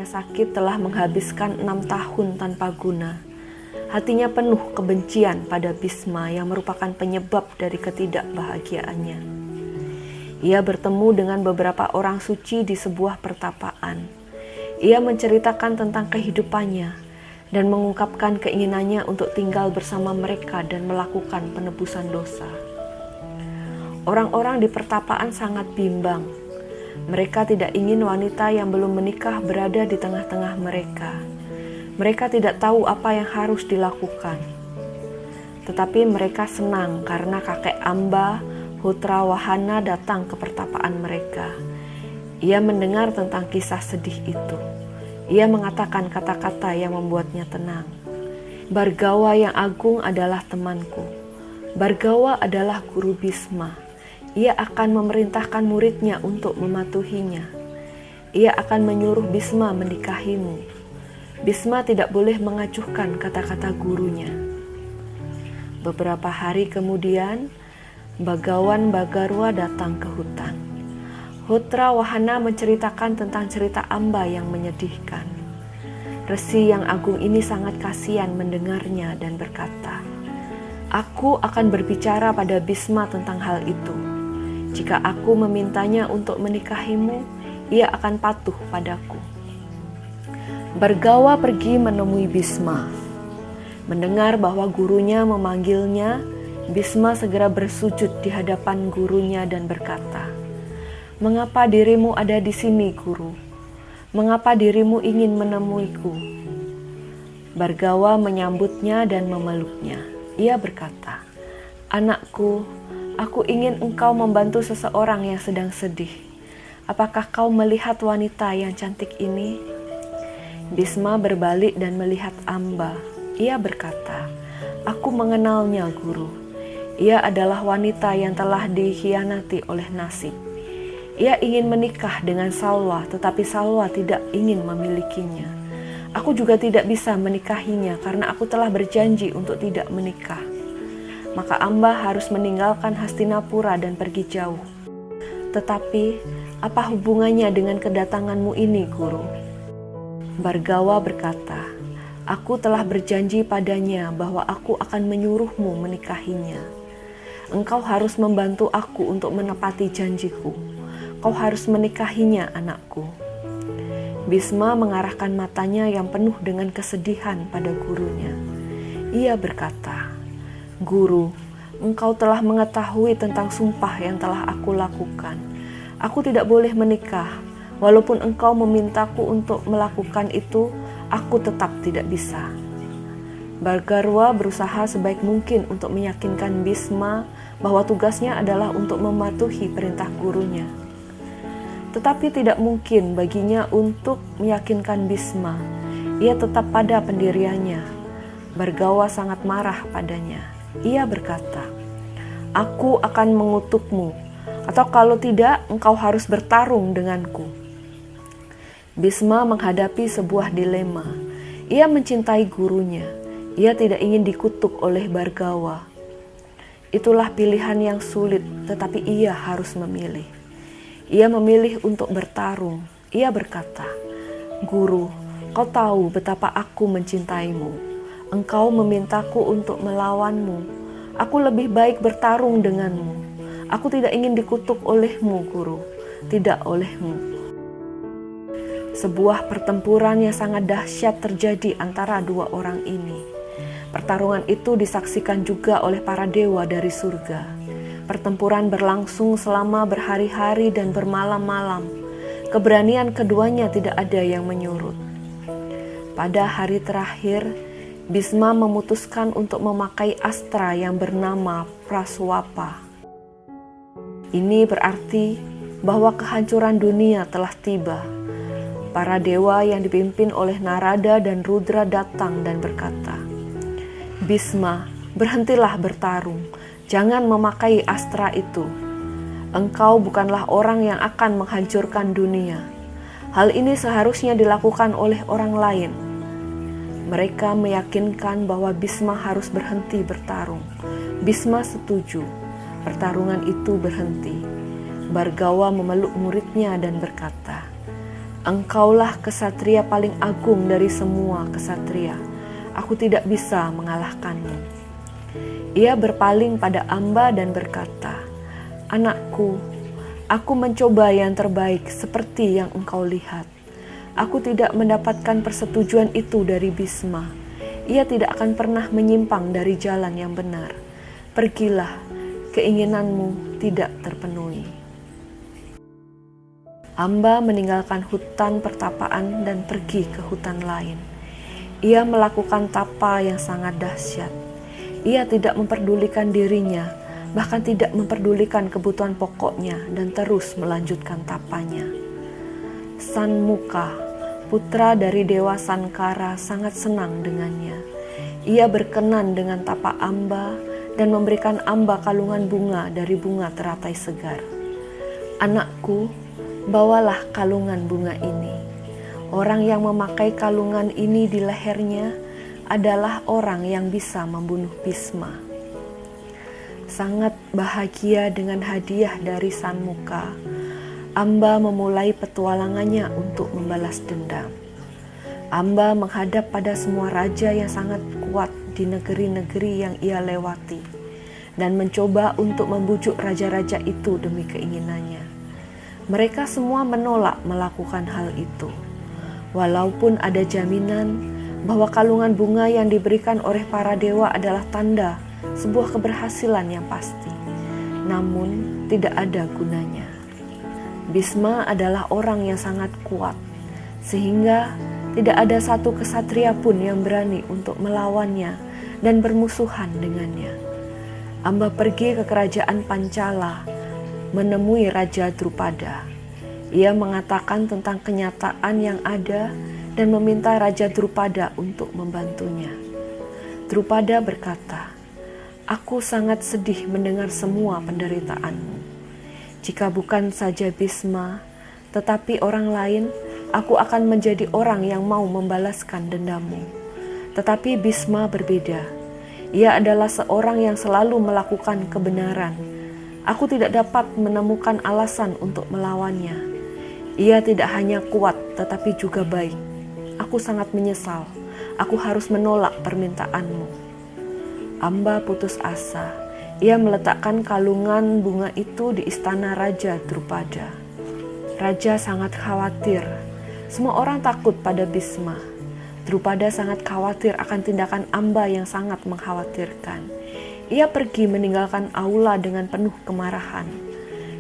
sakit telah menghabiskan 6 tahun tanpa guna. Hatinya penuh kebencian pada Bisma yang merupakan penyebab dari ketidakbahagiaannya. Ia bertemu dengan beberapa orang suci di sebuah pertapaan. Ia menceritakan tentang kehidupannya dan mengungkapkan keinginannya untuk tinggal bersama mereka dan melakukan penebusan dosa. Orang-orang di pertapaan sangat bimbang. Mereka tidak ingin wanita yang belum menikah berada di tengah-tengah mereka. Mereka tidak tahu apa yang harus dilakukan. Tetapi mereka senang karena kakek Amba Hutra Wahana datang ke pertapaan mereka. Ia mendengar tentang kisah sedih itu. Ia mengatakan kata-kata yang membuatnya tenang. Bhargawa yang agung adalah temanku. Bhargawa adalah guru Bisma. Ia akan memerintahkan muridnya untuk mematuhinya. Ia akan menyuruh Bisma menikahimu. Bisma tidak boleh mengacuhkan kata-kata gurunya. Beberapa hari kemudian, Bhagawan Bhagarwa datang ke hutan. Hutra Wahana menceritakan tentang cerita Amba yang menyedihkan. Resi yang agung ini sangat kasihan mendengarnya dan berkata, "Aku akan berbicara pada Bisma tentang hal itu. Jika aku memintanya untuk menikahimu, ia akan patuh padaku." Bhargawa pergi menemui Bisma. Mendengar bahwa gurunya memanggilnya, Bisma segera bersujud di hadapan gurunya dan berkata, "Mengapa dirimu ada di sini, Guru? Mengapa dirimu ingin menemuiku?" Bhargawa menyambutnya dan memeluknya. Ia berkata, "Anakku, aku ingin engkau membantu seseorang yang sedang sedih. Apakah kau melihat wanita yang cantik ini?" Bisma berbalik dan melihat Amba. Ia berkata, "Aku mengenalnya, Guru. Ia adalah wanita yang telah dikhianati oleh nasib. Ia ingin menikah dengan Salwa, tetapi Salwa tidak ingin memilikinya. Aku juga tidak bisa menikahinya karena aku telah berjanji untuk tidak menikah. Maka Amba harus meninggalkan Hastinapura dan pergi jauh. Tetapi, apa hubungannya dengan kedatanganmu ini, Guru?" Bhargawa berkata, "Aku telah berjanji padanya bahwa aku akan menyuruhmu menikahinya. Engkau harus membantu aku untuk menepati janjiku. Kau harus menikahinya, anakku." Bisma mengarahkan matanya yang penuh dengan kesedihan pada gurunya. Ia berkata, "Guru, engkau telah mengetahui tentang sumpah yang telah aku lakukan. Aku tidak boleh menikah. Walaupun engkau memintaku untuk melakukan itu, aku tetap tidak bisa." Bhargawa berusaha sebaik mungkin untuk meyakinkan Bisma bahwa tugasnya adalah untuk mematuhi perintah gurunya. Tetapi tidak mungkin baginya untuk meyakinkan Bisma. Ia tetap pada pendiriannya. Bhargawa sangat marah padanya. Ia berkata, "Aku akan mengutukmu, atau kalau tidak, engkau harus bertarung denganku." Bisma menghadapi sebuah dilema. Ia mencintai gurunya. Ia tidak ingin dikutuk oleh Bhargawa. Itulah pilihan yang sulit, tetapi ia harus memilih. Ia memilih untuk bertarung. Ia berkata, "Guru, kau tahu betapa aku mencintaimu. Engkau memintaku untuk melawanmu. Aku lebih baik bertarung denganmu. Aku tidak ingin dikutuk olehmu, Guru, tidak olehmu." Sebuah pertempuran yang sangat dahsyat terjadi antara dua orang ini. Pertarungan itu disaksikan juga oleh para dewa dari surga. Pertempuran berlangsung selama berhari-hari dan bermalam-malam. Keberanian keduanya tidak ada yang menyurut. Pada hari terakhir, Bisma memutuskan untuk memakai astra yang bernama Praswapa. Ini berarti bahwa kehancuran dunia telah tiba. Para dewa yang dipimpin oleh Narada dan Rudra datang dan berkata, "Bisma, berhentilah bertarung. Jangan memakai astra itu. Engkau bukanlah orang yang akan menghancurkan dunia. Hal ini seharusnya dilakukan oleh orang lain." Mereka meyakinkan bahwa Bisma harus berhenti bertarung. Bisma setuju. Pertarungan itu berhenti. Bhargawa memeluk muridnya dan berkata, Engkaulah kesatria paling agung dari semua kesatria. Aku tidak bisa mengalahkanmu. Ia berpaling pada Amba dan berkata, "Anakku, aku mencoba yang terbaik seperti yang engkau lihat. Aku tidak mendapatkan persetujuan itu dari Bisma. Ia tidak akan pernah menyimpang dari jalan yang benar. Pergilah, keinginanmu tidak terpenuhi." Amba meninggalkan hutan pertapaan dan pergi ke hutan lain. Ia melakukan tapa yang sangat dahsyat. Ia tidak memperdulikan dirinya, bahkan tidak memperdulikan kebutuhan pokoknya, dan terus melanjutkan tapanya. Sanmuka, putra dari Dewa Sankara, sangat senang dengannya. Ia berkenan dengan tapa Amba dan memberikan Amba kalungan bunga dari bunga teratai segar. "Anakku, bawalah kalungan bunga ini." Orang yang memakai kalungan ini di lehernya adalah orang yang bisa membunuh Bisma. Sangat bahagia dengan hadiah dari Sanmuka, Amba memulai petualangannya untuk membalas dendam. Amba menghadap pada semua raja yang sangat kuat di negeri-negeri yang ia lewati dan mencoba untuk membujuk raja-raja itu demi keinginannya. Mereka semua menolak melakukan hal itu. Walaupun ada jaminan bahwa kalungan bunga yang diberikan oleh para dewa adalah tanda sebuah keberhasilan yang pasti, namun tidak ada gunanya. Bisma adalah orang yang sangat kuat, sehingga tidak ada satu kesatria pun yang berani untuk melawannya dan bermusuhan dengannya. Amba pergi ke kerajaan Pancala menemui Raja Drupada. Ia mengatakan tentang kenyataan yang ada dan meminta Raja Drupada untuk membantunya. Drupada berkata, "Aku sangat sedih mendengar semua penderitaanmu. Jika bukan saja Bisma, tetapi orang lain, aku akan menjadi orang yang mau membalaskan dendammu. Tetapi Bisma berbeda. Ia adalah seorang yang selalu melakukan kebenaran. Aku tidak dapat menemukan alasan untuk melawannya. Ia tidak hanya kuat, tetapi juga baik. Aku sangat menyesal. Aku harus menolak permintaanmu." Amba putus asa. Ia meletakkan kalungan bunga itu di istana Raja Drupada. Raja sangat khawatir. Semua orang takut pada Bisma. Drupada sangat khawatir akan tindakan Amba yang sangat mengkhawatirkan. Ia pergi meninggalkan aula dengan penuh kemarahan.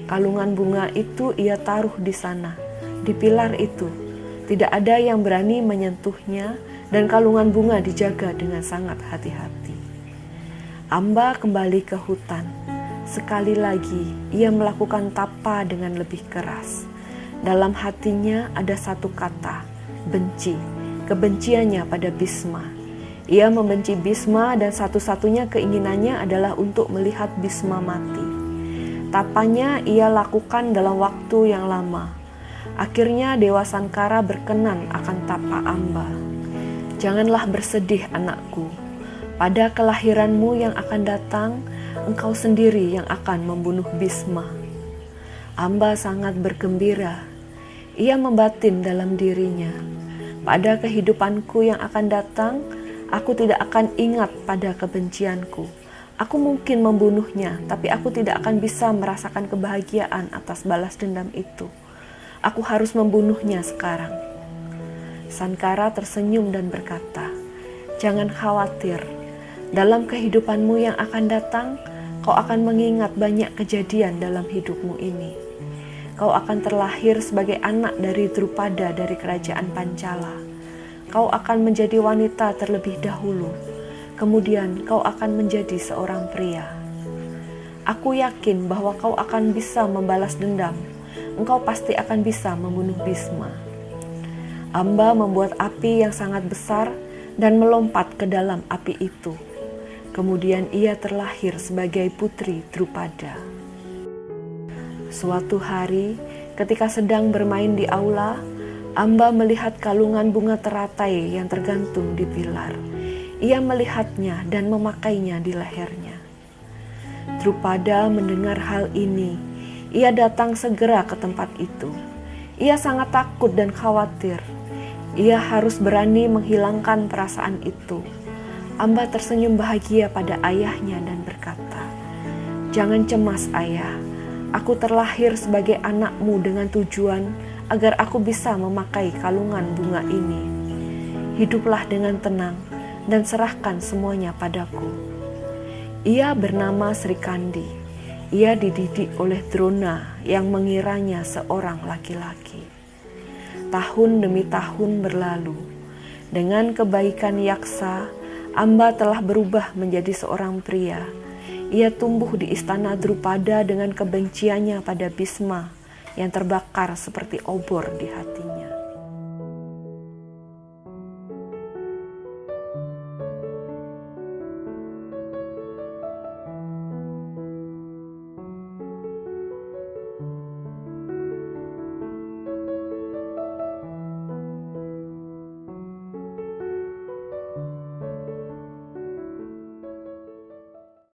Kalungan bunga itu ia taruh di sana, di pilar itu. Tidak ada yang berani menyentuhnya, dan kalungan bunga dijaga dengan sangat hati-hati. Amba kembali ke hutan. Sekali lagi, ia melakukan tapa dengan lebih keras. Dalam hatinya ada satu kata, benci. Kebenciannya pada Bisma. Ia membenci Bisma dan satu-satunya keinginannya adalah untuk melihat Bisma mati. Tapanya ia lakukan dalam waktu yang lama. Akhirnya Dewa Sankara berkenan akan tapa Amba. "Janganlah bersedih, anakku. Pada kelahiranmu yang akan datang, engkau sendiri yang akan membunuh Bisma." Amba sangat bergembira. Ia membatin dalam dirinya, "Pada kehidupanku yang akan datang, aku tidak akan ingat pada kebencianku. Aku mungkin membunuhnya, tapi aku tidak akan bisa merasakan kebahagiaan atas balas dendam itu. Aku harus membunuhnya sekarang." Sankara tersenyum dan berkata, "Jangan khawatir. Dalam kehidupanmu yang akan datang, kau akan mengingat banyak kejadian dalam hidupmu ini. Kau akan terlahir sebagai anak dari Drupada dari kerajaan Pancala. Kau akan menjadi wanita terlebih dahulu. Kemudian kau akan menjadi seorang pria. Aku yakin bahwa kau akan bisa membalas dendam. Engkau pasti akan bisa membunuh Bisma." Amba membuat api yang sangat besar dan melompat ke dalam api itu. Kemudian ia terlahir sebagai putri Drupada. Suatu hari, ketika sedang bermain di aula, Amba melihat kalungan bunga teratai yang tergantung di pilar. Ia melihatnya dan memakainya di lehernya. Drupada mendengar hal ini. Ia datang segera ke tempat itu. Ia sangat takut dan khawatir. Ia harus berani menghilangkan perasaan itu. Amba tersenyum bahagia pada ayahnya dan berkata, "Jangan cemas, Ayah. Aku terlahir sebagai anakmu dengan tujuan agar aku bisa memakai kalungan bunga ini. Hiduplah dengan tenang dan serahkan semuanya padaku." Ia bernama Sri Kandi. Ia dididik oleh Drona yang mengiranya seorang laki-laki. Tahun demi tahun berlalu. Dengan kebaikan Yaksa, Amba telah berubah menjadi seorang pria. Ia tumbuh di istana Drupada dengan kebenciannya pada Bisma yang terbakar seperti obor di hatinya.